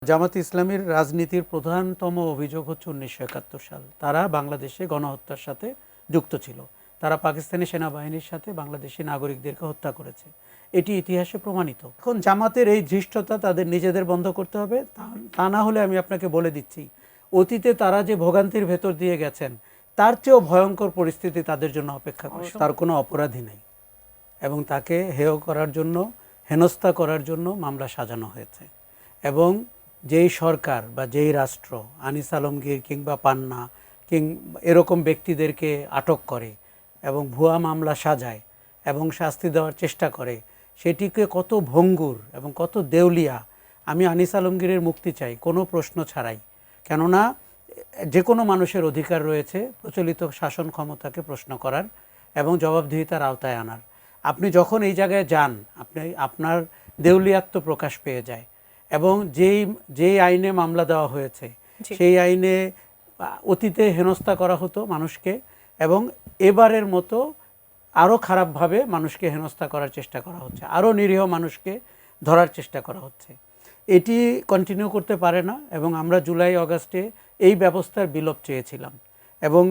জামাত ইসলামীর রাজনীতির প্রধানতম অভিযোগ হচ্ছে 1971 সাল। তারা বাংলাদেশে গণহত্যার সাথে যুক্ত ছিল। তারা পাকিস্তানি সেনাবাহিনীর সাথে বাংলাদেশি নাগরিকদেরকে হত্যা করেছে। এটি ইতিহাসে প্রমাণিত। এখন জামাতের এই ধৃষ্টতা তাদের নিজেদের বন্ধ করতে হবে। তা না হলে আমি আপনাকে বলে দিচ্ছি, অতীতে তারা যে ভোগান্তির ভেতর দিয়ে গেছেন তার চেয়েও ভয়ঙ্কর পরিস্থিতি তাদের জন্য অপেক্ষা করছে। তার কোনো অপরাধী নেই এবং তাকে হেয় করার জন্য, হেনস্থা করার জন্য মামলা সাজানো হয়েছে। এবং যেই সরকার বা যেই রাষ্ট্র আনিস আলমগীর কিংবা পান্না এরকম ব্যক্তিদেরকে আটক করে এবং ভুয়া মামলা সাজায় এবং শাস্তি দেওয়ার চেষ্টা করে, সেটিকে কত ভঙ্গুর এবং কত দেউলিয়া। আমি আনিস আলমগীরের মুক্তি চাই কোনো প্রশ্ন ছাড়াই, কেননা যে কোনো মানুষের অধিকার রয়েছে প্রচলিত শাসন ক্ষমতাকে প্রশ্ন করার এবং জবাবদিহিতার আওতায় আনার। আপনি যখন এই জায়গায় যান, আপনার দেউলিয়াত্ব প্রকাশ পেয়ে যায়। এবং যেই আইনে মামলা দেওয়া হয়েছে সেই আইনে অতীতে হেনস্থা করা হতো মানুষকে, এবং এবারের মতো আরও খারাপভাবে মানুষকে হেনস্থা করার চেষ্টা করা হচ্ছে, আরও নিরীহ মানুষকে ধরার চেষ্টা করা হচ্ছে। এটি কন্টিনিউ করতে পারে না এবং আমরা জুলাই আগস্টে এই ব্যবস্থার বিলোপ চেয়েছিলাম। এবং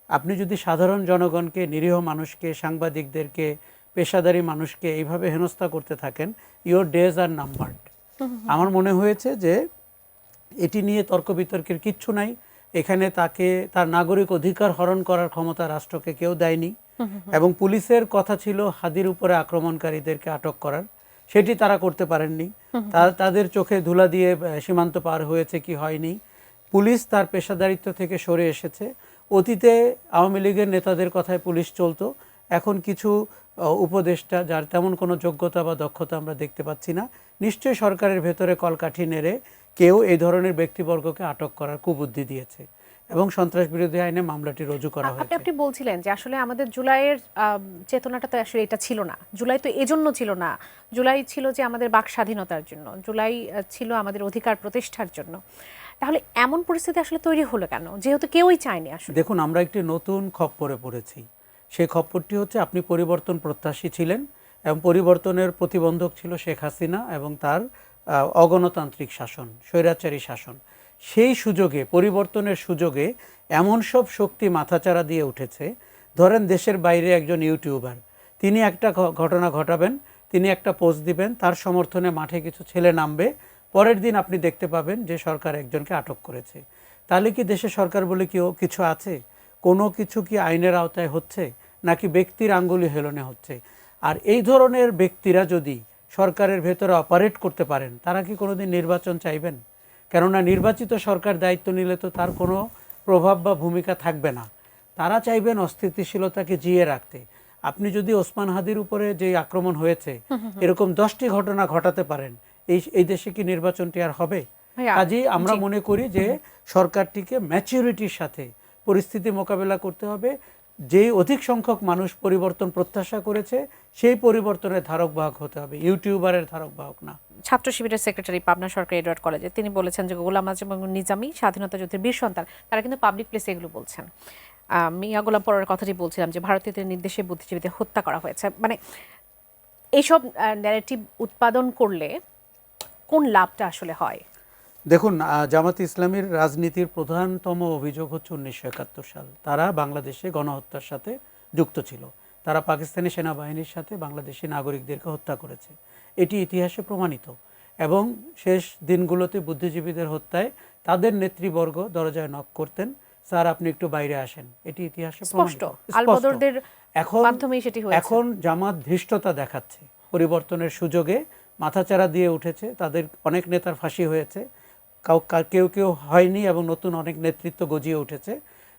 আপনি যদি সাধারণ জনগণকে, নিরীহ মানুষকে, সাংবাদিকদেরকে, পেশাদারি মানুষকে এইভাবে হেনস্থা করতে থাকেন, ইয়োর ডেজ আর নাম্বারড। আমার মনে হয়েছে যে এটি নিয়ে তর্ক বিতর্কের কিচ্ছু নাই। এখানে তাকে তার নাগরিক অধিকার হরণ করার ক্ষমতা রাষ্ট্রকে কেউ দেয়নি। এবং পুলিশের কথা ছিল হাদির উপরে আক্রমণকারীদেরকে আটক করার, সেটি তারা করতে পারেননি। তাদের চোখে ধুলা দিয়ে সীমান্ত পার হয়েছে কি হয়নি। পুলিশ তার পেশাদারিত্ব থেকে সরে এসেছে। অতীতে আওয়ামী লীগের নেতাদের কথায় পুলিশ চলতো, এখন কিছু উপদেষ্টা যার তেমন কোনো যোগ্যতা বা দক্ষতা আমরা দেখতে পাচ্ছি না। নিশ্চয়ই সরকারের ভেতরে কলকাঠি নেড়ে কেউ এই ধরনের ব্যক্তিবর্গকে আটক করার কুবুদ্ধি দিয়েছে এবং সন্ত্রাস বিরোধী আইনে মামলাটি রুজু করা হয়েছে। আপনি বলছিলেন যে আসলে আমাদের জুলাইয়ের চেতনাটা তো আসলে এটা ছিল না। জুলাই তো এজন্য ছিল না, জুলাই ছিল যে আমাদের বাক স্বাধীনতার জন্য, জুলাই ছিল আমাদের অধিকার প্রতিষ্ঠার জন্য। তাহলে এমন পরিস্থিতি আসলে তৈরি হলো কেন, যেহেতু কেউই চায়নি? আসলে দেখুন, আমরা একটি নতুন খপ্পরে পড়েছি। সেই খপ্পরটি হচ্ছে, আপনি পরিবর্তন প্রত্যাশী ছিলেন এবং পরিবর্তনের প্রতিবন্ধক ছিল শেখ হাসিনা এবং তার অগণতান্ত্রিক শাসন, স্বৈরাচারী শাসন। সেই সুযোগে, পরিবর্তনের সুযোগে এমন সব শক্তি মাথাচাড়া দিয়ে উঠেছে। ধরেন দেশের বাইরে একজন ইউটিউবার, তিনি একটা ঘটনা ঘটাবেন, তিনি একটা পোস্ট দিবেন, তার সমর্থনে মাঠে কিছু ছেলে নামবে, পরের দিন আপনি দেখতে পাবেন যে সরকার একজনকে আটক করেছে। তাহলে কি দেশে সরকার বলে কিছু আছে? কোনো কিছু কি আইনের আওতায় হচ্ছে, নাকি ব্যক্তির আঙ্গুলি হেলনে হচ্ছে? আর এই ধরনের ব্যক্তিরা যদি সরকারের ভেতরে অপারেট করতে পারেন, তারা কি কোনোদিন নির্বাচন চাইবেন? কেননা নির্বাচিত সরকার দায়িত্ব নিলে তো তার কোনো প্রভাব বা ভূমিকা থাকবে না। তারা চাইবেন অস্থিতিশীলতাকে জিয়ে রাখতে। আপনি যদি ওসমান হাদির উপরে যে আক্রমণ হয়েছে এরকম 10টি ঘটনা ঘটাতে পারেন, এই দেশে কি নির্বাচনটি আর হবে? কাজেই আমরা মনে করি যে সরকারটিকে ম্যাচুরিটির সাথে পরিস্থিতি মোকাবেলা করতে হবে। যেই অধিক সংখ্যক মানুষ পরিবর্তন প্রত্যাশা করেছে সেই পরিবর্তনের ধারক বাহক হতে হবে, ইউটিউবারের ধারক বাহক না। ছাত্র শিবিরের সেক্রেটারি পাবনা সরকারি এডওয়ার্ড কলেজে তিনি বলেছেন যে গোলাম আজম এবং নিজামী স্বাধীনতা যুদ্ধের বীর সন্তান, তারা কিন্তু পাবলিক প্লেসে এগুলো বলছেন। মিয়া গোলাম পরের কথাটি বলছিলাম যে ভারতীয়দের নির্দেশে বুদ্ধিজীবীদের হত্যা করা হয়েছে। মানে এইসব ন্যারেটিভ উৎপাদন করলে কোন লাভটা আসলে হয়? দেখুন, জামাত ইসলামীর রাজনীতির প্রধানতম অভিযোগ হচ্ছে 1971 সাল। তারা বাংলাদেশে গণহত্যার সাথে যুক্ত ছিল। তারা পাকিস্তানি সেনাবাহিনীর সাথে বাংলাদেশি নাগরিকদেরকে হত্যা করেছে। এটি ইতিহাসে প্রমাণিত। এবং শেষ দিনগুলোতে বুদ্ধিজীবীদের হত্যায় তাদের নেতৃবর্গ দরজায় নক করতেন, স্যার আপনি একটু বাইরে আসেন। এটি ইতিহাসে প্রমাণিত। এখন জামাত ধৃষ্টতা দেখাচ্ছে, পরিবর্তনের সুযোগে মাথাচাড়া দিয়ে উঠেছে। তাদের অনেক নেতার ফাঁসি হয়েছে, কেউ কেউ হয়নি এবং নতুন অনেক নেতৃত্ব গজিয়ে উঠেছে।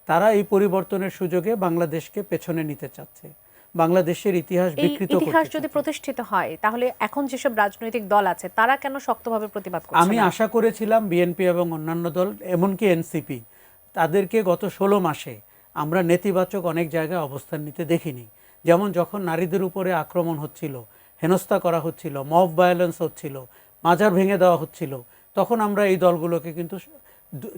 তারা এই পরিবর্তনের সুযোগে বাংলাদেশকে পেছনে নিতে চাচ্ছে, বাংলাদেশের ইতিহাস বিকৃত করতে চাচ্ছে। ইতিহাস যদি প্রতিষ্ঠিত হয় তাহলে এখন যেসব রাজনৈতিক দল আছে তারা কেন শক্তভাবে প্রতিবাদ করছে? আমি আশা করেছিলাম বিএনপি এবং অন্যান্য দল, এমনকি এনসিপি, তাদেরকে গত 16 মাসে আমরা নেতিবাচক অনেক জায়গায় অবস্থান নিতে দেখিনি। যেমন যখন নারীদের উপরে আক্রমণ হচ্ছিল, হেনস্থা করা হচ্ছিল, মব ভায়োলেন্স হচ্ছিল, মাজার ভেঙে দেওয়া হচ্ছিল, তখন আমরা এই দলগুলোকে কিন্তু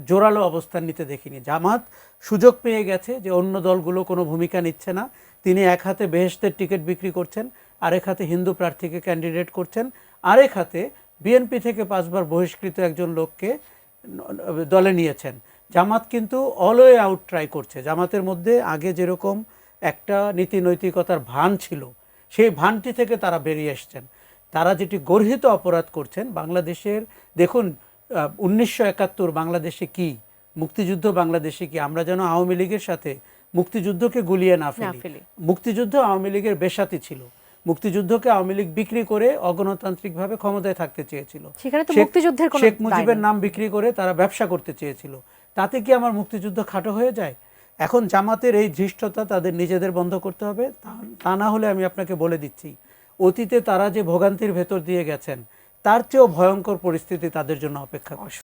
জোরালো অবস্থান নিতে দেখিনি। জামাত সুযোগ পেয়ে গেছে যে অন্য দলগুলো কোনো ভূমিকা নিচ্ছে না। তিনি এক হাতে বেহেশতের টিকিট বিক্রি করছেন, আরেক হাতে হিন্দু প্রার্থীকে ক্যান্ডিডেট করছেন, আরেক হাতে বিএনপি থেকে 5 বার বহিষ্কৃত একজন লোককে দলে নিয়েছেন। জামাত কিন্তু অল ওয়ে আউট ট্রাই করছে। জামাতের মধ্যে আগে যেরকম একটা নীতি নৈতিকতার ভান ছিল, সেই ভানটি থেকে তারা বেরিয়ে এসছেন। তারা যেটি গর্হিত অপরাধ করছেন বাংলাদেশের, দেখুন 1971 বাংলাদেশে কি, মুক্তিযুদ্ধ বাংলাদেশে কি, আমরা যেন আওয়ামী লীগের সাথে মুক্তিযুদ্ধকে গুলিয়ে না ফেলি। মুক্তিযুদ্ধ আওয়ামী লীগের বেসাতি ছিল। মুক্তিযুদ্ধকে আওয়ামী লীগ বিক্রি করে অগণতান্ত্রিকভাবে ক্ষমতায় থাকতে চেয়েছিল। শেখ মুজিবের নাম বিক্রি করে তারা ব্যবসা করতে চেয়েছিল। তাতে কি আমার মুক্তিযুদ্ধ খাটো হয়ে যায়? এখন জামাতের এই ধৃষ্টতা তাদের নিজেদের বন্ধ করতে হবে। তা না হলে আমি আপনাকে বলে দিচ্ছি, অতীতে তারা যে ভোগান্তির ভেতর দিয়ে গেছেন তার চেয়েও ভয়ঙ্কর পরিস্থিতি তাদের জন্য অপেক্ষা করছে।